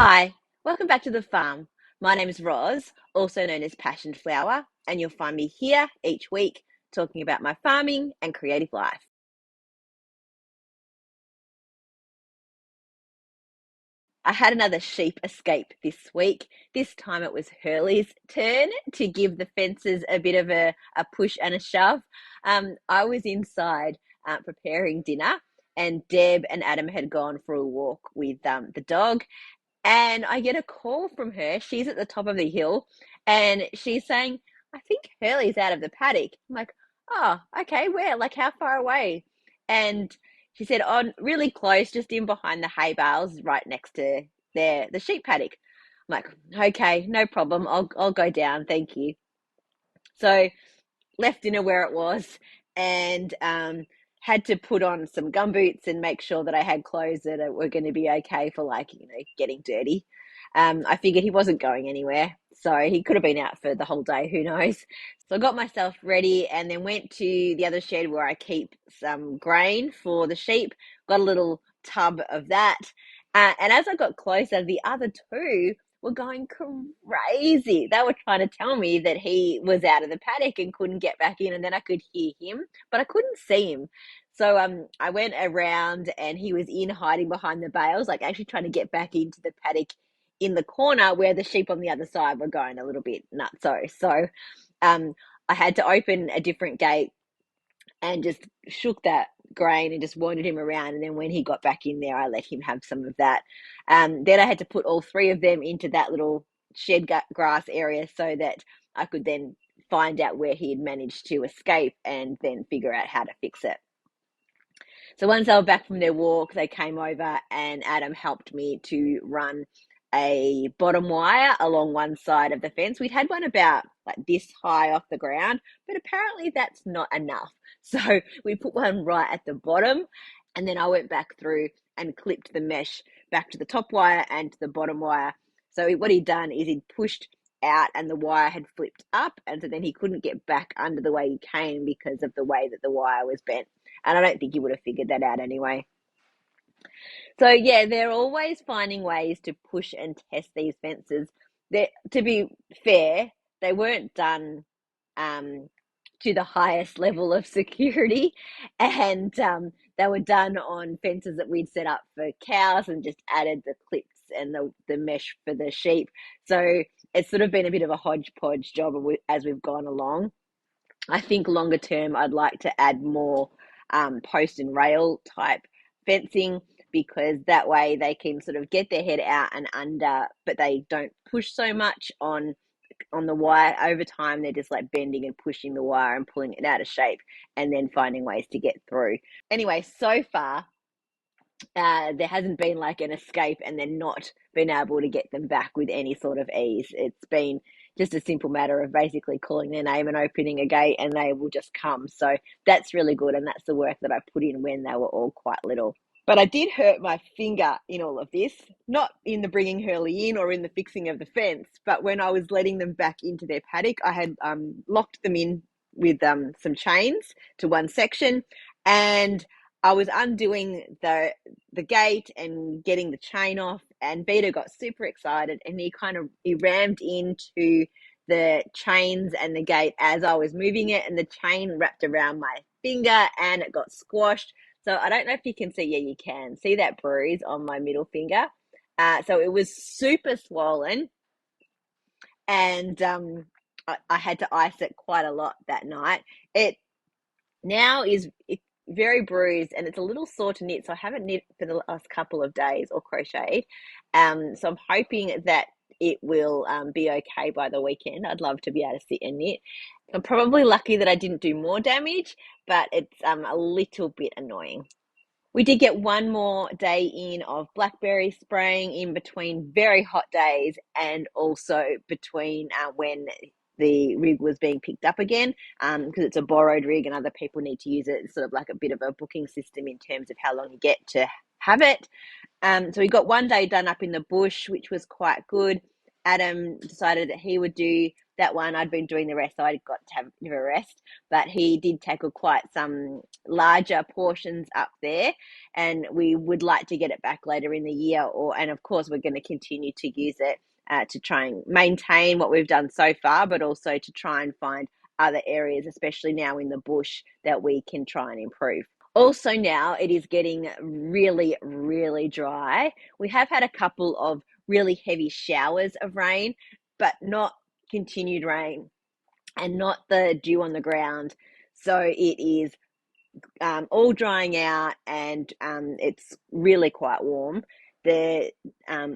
Hi, welcome back to the farm. My name is Roz, also known as Passion Flower, and you'll find me here each week talking about my farming and creative life. I had another sheep escape this week. This time it was Hurley's turn to give the fences a bit of a push and a shove. I was inside preparing dinner, and Deb and Adam had gone for a walk with the dog. And I get a call from her. She's at the top of the hill and she's saying, I think Hurley's out of the paddock. I'm like, oh, okay, where? Like, how far away? And she said, on really close, just in behind the hay bales, right next to the sheep paddock. I'm like, okay, no problem. I'll go down. Thank you. So left dinner where it was and had to put on some gumboots and make sure that I had clothes that were going to be okay for, like, getting dirty. I figured he wasn't going anywhere, so he could have been out for the whole day, who knows. So I got myself ready and then went to the other shed where I keep some grain for the sheep, got a little tub of that. And as I got closer, the other two were going crazy. They were trying to tell me that he was out of the paddock and couldn't get back in, and then I could hear him, but I couldn't see him. So I went around and he was in hiding behind the bales, like actually trying to get back into the paddock in the corner where the sheep on the other side were going a little bit nutso. So I had to open a different gate and just shook that grain and just wandered him around. And then when he got back in there, I let him have some of that. Then I had to put all three of them into that little shed grass area so that I could then find out where he had managed to escape and then figure out how to fix it. So once they were back from their walk, they came over and Adam helped me to run a bottom wire along one side of the fence. We'd had one about like this high off the ground, but apparently that's not enough. So we put one right at the bottom, and then I went back through and clipped the mesh back to the top wire and to the bottom wire. So what he'd done is he'd pushed out and the wire had flipped up, and so then he couldn't get back under the way he came because of the way that the wire was bent. And I don't think he would have figured that out anyway. So yeah, they're always finding ways to push and test these fences. To be fair, they weren't done um, to the highest level of security, and they were done on fences that we'd set up for cows and just added the clips and the mesh for the sheep. So it's sort of been a bit of a hodgepodge job as we've gone along. I think longer term, I'd like to add more post and rail type fencing, because that way they can sort of get their head out and under, but they don't push so much on the wire. Over time, they're just like bending and pushing the wire and pulling it out of shape and then finding ways to get through. Anyway, so far, there hasn't been like an escape and then not been able to get them back with any sort of ease. It's been just a simple matter of basically calling their name and opening a gate and they will just come. So that's really good. And that's the work that I put in when they were all quite little. But I did hurt my finger in all of this, not in the bringing Hurley in or in the fixing of the fence, but when I was letting them back into their paddock, I had locked them in with some chains to one section, and I was undoing the gate and getting the chain off, and Vito got super excited and he rammed into the chains and the gate as I was moving it, and the chain wrapped around my finger and it got squashed. So I don't know if you can see. Yeah, you can see that bruise on my middle finger. So it was super swollen, and I had to ice it quite a lot that night. It now is very bruised and it's a little sore to knit. So I haven't knit for the last couple of days or crocheted. So I'm hoping that it will be okay by the weekend. I'd love to be able to sit and knit. I'm probably lucky that I didn't do more damage, but it's a little bit annoying. We did get one more day in of blackberry spraying in between very hot days and also between when the rig was being picked up again, because it's a borrowed rig and other people need to use it. It's sort of like a bit of a booking system in terms of how long you get to have it. So we got one day done up in the bush, which was quite good. Adam decided that he would do that one. I'd been doing the rest, so I got to have a bit of a rest. But he did tackle quite some larger portions up there, and we would like to get it back later in the year. And of course, we're going to continue to use it to try and maintain what we've done so far, but also to try and find other areas, especially now in the bush, that we can try and improve. Also, now it is getting really, really dry. We have had a couple of really heavy showers of rain, but not continued rain and not the dew on the ground. So it is all drying out, and it's really quite warm. The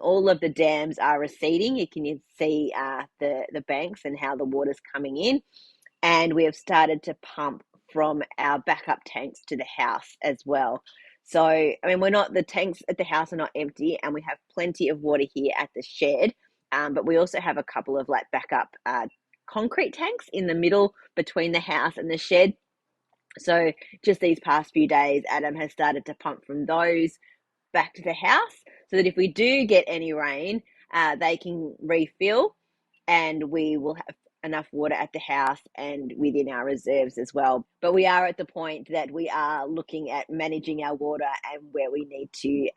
all of the dams are receding. You can see the banks and how the water's coming in, and we have started to pump from our backup tanks to the house as well. So, I mean, the tanks at the house are not empty, and we have plenty of water here at the shed. But we also have a couple of like backup concrete tanks in the middle between the house and the shed. So just these past few days, Adam has started to pump from those back to the house so that if we do get any rain, they can refill, and we will have enough water at the house and within our reserves as well. But we are at the point that we are looking at managing our water and where we need to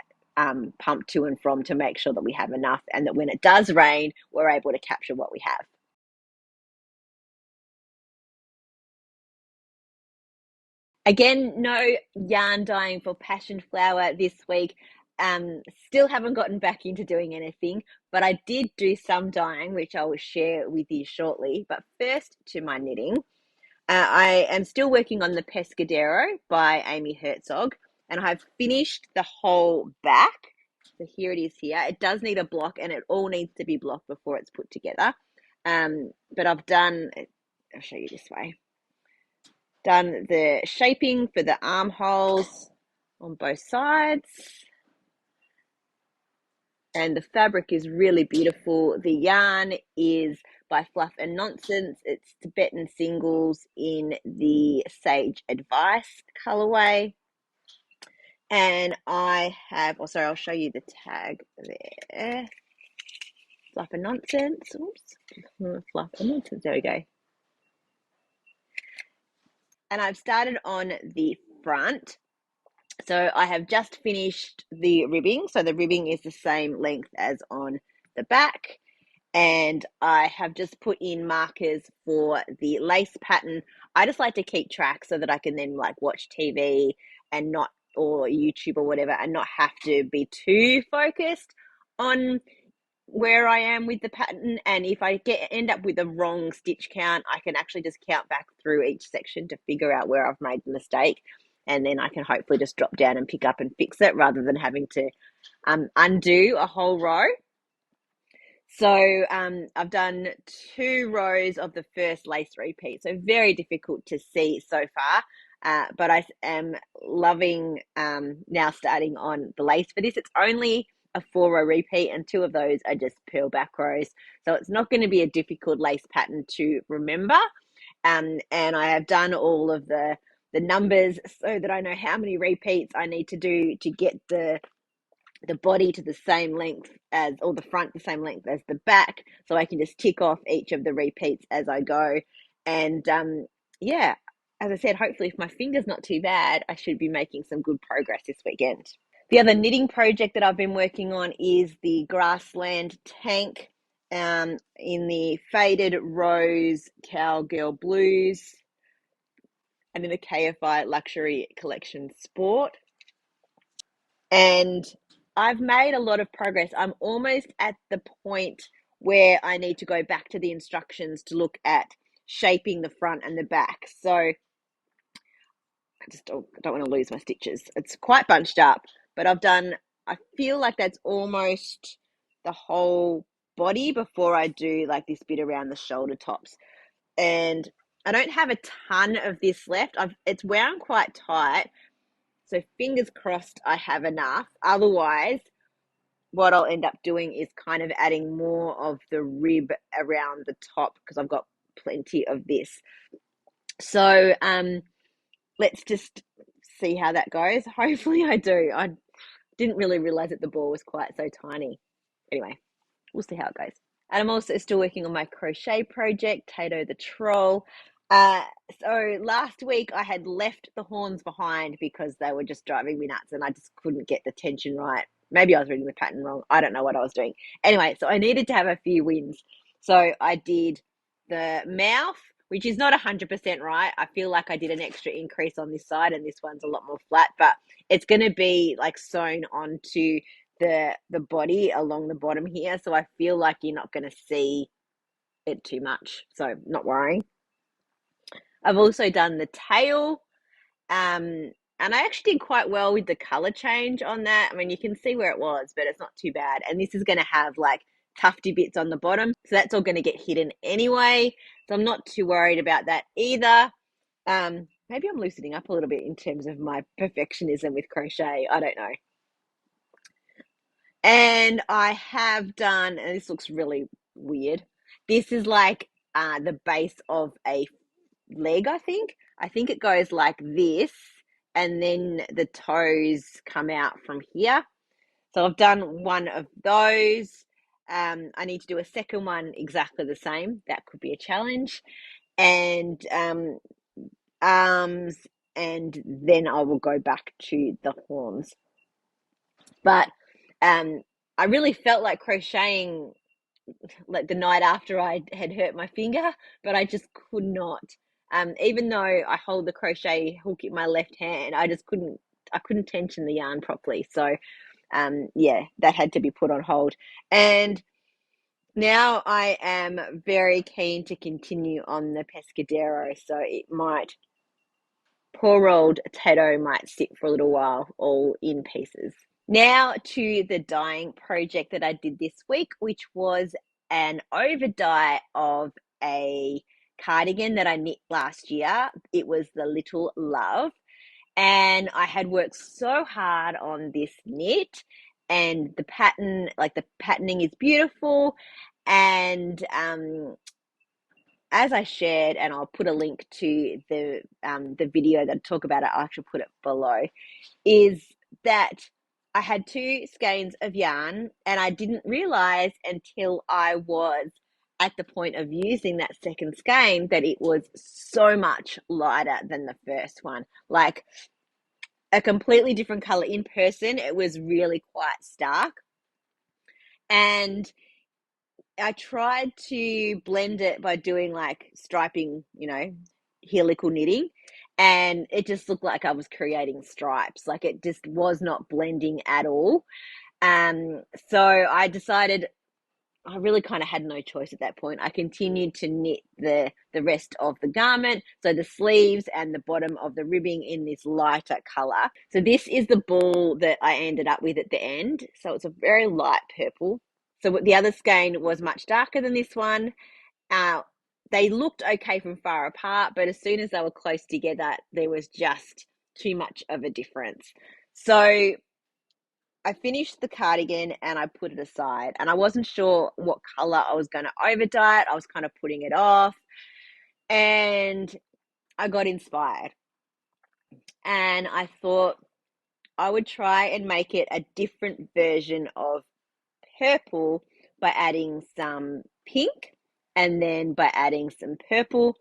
pump to and from to make sure that we have enough, and that when it does rain, we're able to capture what we have. Again, no yarn dyeing for passion flower this week. Still haven't gotten back into doing anything, but I did do some dyeing, which I will share with you shortly. But first, to my knitting. I am still working on the Pescadero by Amy Herzog, and I've finished the whole back. So here it is here. It does need a block, and it all needs to be blocked before it's put together. But I'll show you this way. Done the shaping for the armholes on both sides. And the fabric is really beautiful. The yarn is by Fluff and Nonsense. It's Tibetan Singles in the Sage Advice colorway. And I have, I'll show you the tag there. Fluff and Nonsense. Oops. Fluff and Nonsense. There we go. And I've started on the front. So I have just finished the ribbing. So the ribbing is the same length as on the back. And I have just put in markers for the lace pattern. I just like to keep track so that I can then like watch TV and or YouTube or whatever, and not have to be too focused on where I am with the pattern. And if I end up with a wrong stitch count, I can actually just count back through each section to figure out where I've made the mistake, and then I can hopefully just drop down and pick up and fix it rather than having to undo a whole row. So I've done 2 rows of the first lace repeat, so very difficult to see so far, but I am loving now starting on the lace for this. It's only a 4-row repeat, and 2 of those are just purl back rows, so it's not going to be a difficult lace pattern to remember. And I have done all of the numbers so that I know how many repeats I need to do to get the body to the same length or the front the same length as the back, so I can just tick off each of the repeats as I go. And yeah, as I said, hopefully if my finger's not too bad, I should be making some good progress this weekend. The other knitting project that I've been working on is the Grassland tank in the Faded Rose Cowgirl Blues and in the KFI Luxury Collection Sport. And I've made a lot of progress. I'm almost at the point where I need to go back to the instructions to look at shaping the front and the back. So I just don't want to lose my stitches. It's quite bunched up, but I feel like that's almost the whole body before I do like this bit around the shoulder tops. And I don't have a ton of this left. It's wound quite tight, so fingers crossed I have enough. Otherwise, what I'll end up doing is kind of adding more of the rib around the top because I've got plenty of this. So let's just see how that goes. Hopefully I do. I didn't really realize that the ball was quite so tiny. Anyway, we'll see how it goes. And I'm also still working on my crochet project, Tato the Troll. Uh, so last week I had left the horns behind because they were just driving me nuts and I just couldn't get the tension right. Maybe I was reading the pattern wrong. I don't know what I was doing. Anyway, so I needed to have a few wins. So I did the mouth, which is not 100% right. I feel like I did an extra increase on this side and this one's a lot more flat, but it's going to be like sewn onto the body along the bottom here, so I feel like you're not going to see it too much, so not worrying. I've also done the tail, and I actually did quite well with the color change on that. I mean, you can see where it was, but it's not too bad. And this is going to have like tufty bits on the bottom, so that's all going to get hidden anyway, so I'm not too worried about that either. Maybe I'm loosening up a little bit in terms of my perfectionism with crochet, I don't know. And I have done, and this looks really weird. This is like the base of a leg, I think. I think it goes like this, and then the toes come out from here. So I've done one of those. I need to do a second one exactly the same. That could be a challenge. And arms, and then I will go back to the horns. But I really felt like crocheting like the night after I had hurt my finger, but I just could not. Even though I hold the crochet hook in my left hand, I couldn't tension the yarn properly. So yeah, that had to be put on hold. And now I am very keen to continue on the pescadero, so it might, poor old Tato might sit for a little while all in pieces. Now to the dyeing project that I did this week, which was an overdye of a cardigan that I knit last year. It was the Little Love, and I had worked so hard on this knit, and the pattern, like the patterning is beautiful, and as I shared, and I'll put a link to the video that I talk about it, I should put it below, is that I had two skeins of yarn and I didn't realize until I was at the point of using that second skein that it was so much lighter than the first one. Like a completely different color in person. It was really quite stark. And I tried to blend it by doing like striping, helical knitting, and it just looked like I was creating stripes. Like it just was not blending at all. So I decided I really kind of had no choice at that point. I continued to knit the rest of the garment, so the sleeves and the bottom of the ribbing in this lighter color. So this is the ball that I ended up with at the end. So it's a very light purple. So the other skein was much darker than this one. Uh, they looked okay from far apart, but as soon as they were close together, there was just too much of a difference. So I finished the cardigan and I put it aside, and I wasn't sure what color I was going to overdye it. I was kind of putting it off, and I got inspired, and I thought I would try and make it a different version of purple by adding some pink and then by adding some purple.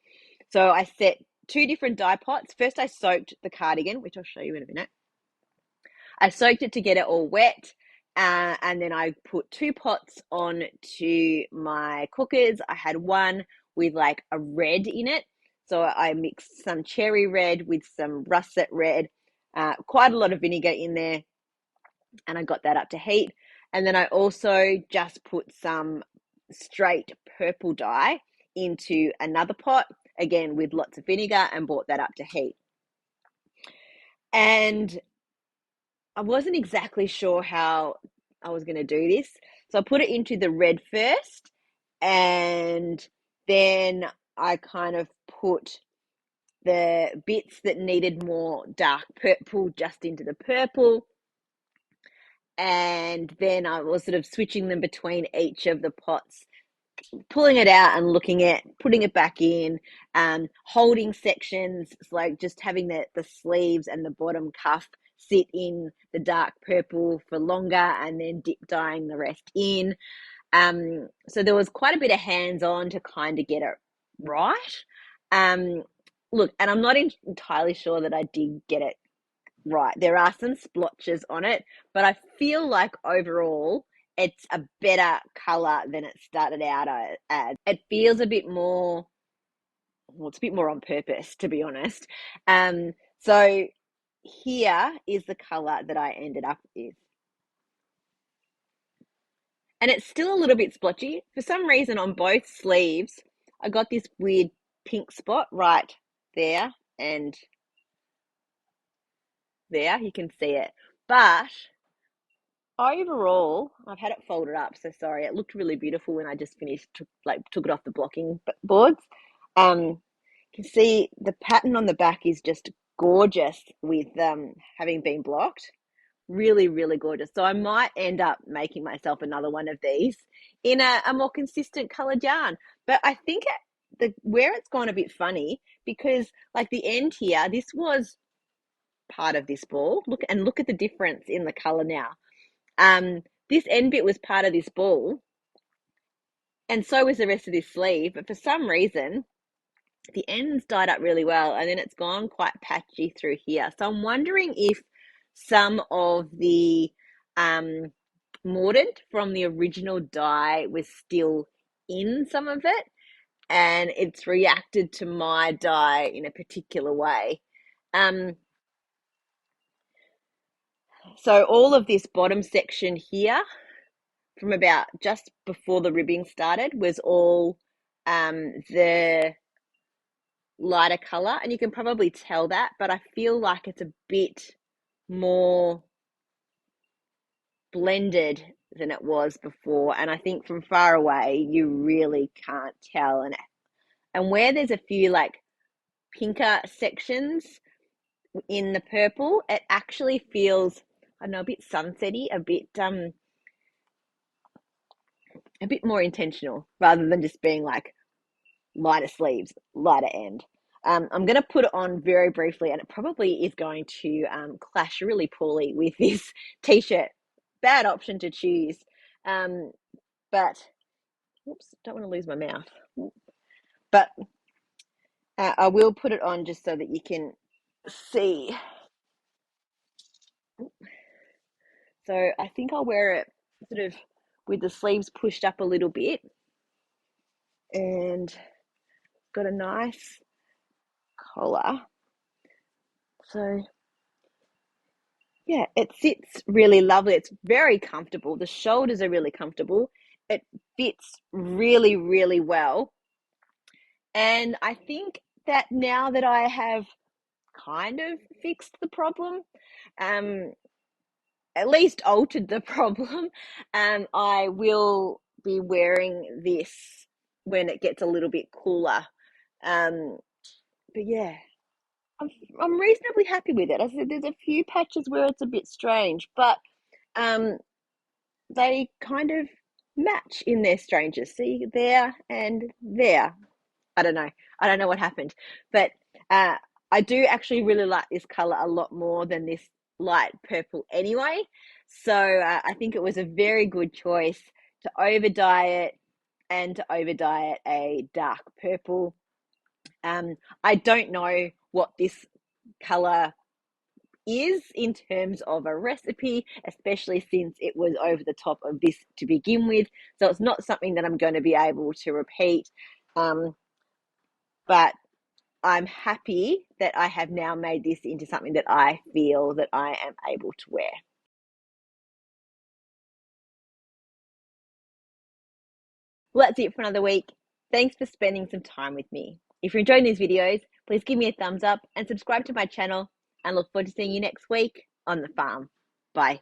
So I set two different dye pots. First, I soaked the cardigan, which I'll show you in a minute. I soaked it to get it all wet, and then I put two pots on to my cookers. I had one with like a red in it, so I mixed some cherry red with some russet red, quite a lot of vinegar in there, and I got that up to heat. And then I also just put some straight purple dye into another pot, again with lots of vinegar, and brought that up to heat. And I wasn't exactly sure how I was going to do this. So I put it into the red first, and then I kind of put the bits that needed more dark purple just into the purple. And then I was sort of switching them between each of the pots, pulling it out and looking at putting it back in, holding sections, like just having the sleeves and the bottom cuff sit in the dark purple for longer, and then dip dyeing the rest in. So there was quite a bit of hands-on to kind of get it right. Look, and I'm not entirely sure that I did get it right. There are some splotches on it, but I feel like overall it's a better color than it started out as. It feels a bit more, well, it's a bit more on purpose, to be honest. So here is the color that I ended up with. And it's still a little bit splotchy. For some reason on both sleeves, I got this weird pink spot right there and there. You can see it. But overall, I've had it folded up, so sorry. It looked really beautiful when I just finished, took it off the blocking boards. You can see the pattern on the back is just gorgeous with having been blocked. Really, really gorgeous. So I might end up making myself another one of these in a more consistent coloured yarn. But I think where it's gone a bit funny, because like the end here, this was part of this ball. Look at the difference in the colour now. This end bit was part of this ball, and so was the rest of this sleeve. But for some reason, the ends dyed up really well, and then it's gone quite patchy through here. So I'm wondering if some of the mordant from the original dye was still in some of it, and it's reacted to my dye in a particular way. So all of this bottom section here, from about just before the ribbing started, was all the lighter color, and you can probably tell that, but I feel like it's a bit more blended than it was before, and I think from far away you really can't tell. And where there's a few like pinker sections in the purple, it actually feels, I don't know, a bit sunsetty, a bit more intentional, rather than just being like lighter sleeves, lighter end. I'm going to put it on very briefly, and it probably is going to clash really poorly with this t-shirt. Bad option to choose. But, oops, don't want to lose my mouth. But I will put it on just so that you can see. So I think I'll wear it sort of with the sleeves pushed up a little bit, and got a nice collar. So yeah, it sits really lovely. It's very comfortable. The shoulders are really comfortable. It fits really, really well. And I think that now that I have kind of fixed the problem, at least altered the problem, I will be wearing this when it gets a little bit cooler. But yeah, I'm reasonably happy with it. As I said, there's a few patches where it's a bit strange, but they kind of match in their strangeness. See, there and there. I don't know. I don't know what happened, but I do actually really like this color a lot more than this light purple anyway. So I think it was a very good choice to overdye it, and to overdye it a dark purple. I don't know what this color is in terms of a recipe, especially since it was over the top of this to begin with. So it's not something that I'm going to be able to repeat. But I'm happy that I have now made this into something that I feel that I am able to wear. Well, that's it for another week. Thanks for spending some time with me. If you're enjoying these videos, please give me a thumbs up and subscribe to my channel, and look forward to seeing you next week on the farm. Bye.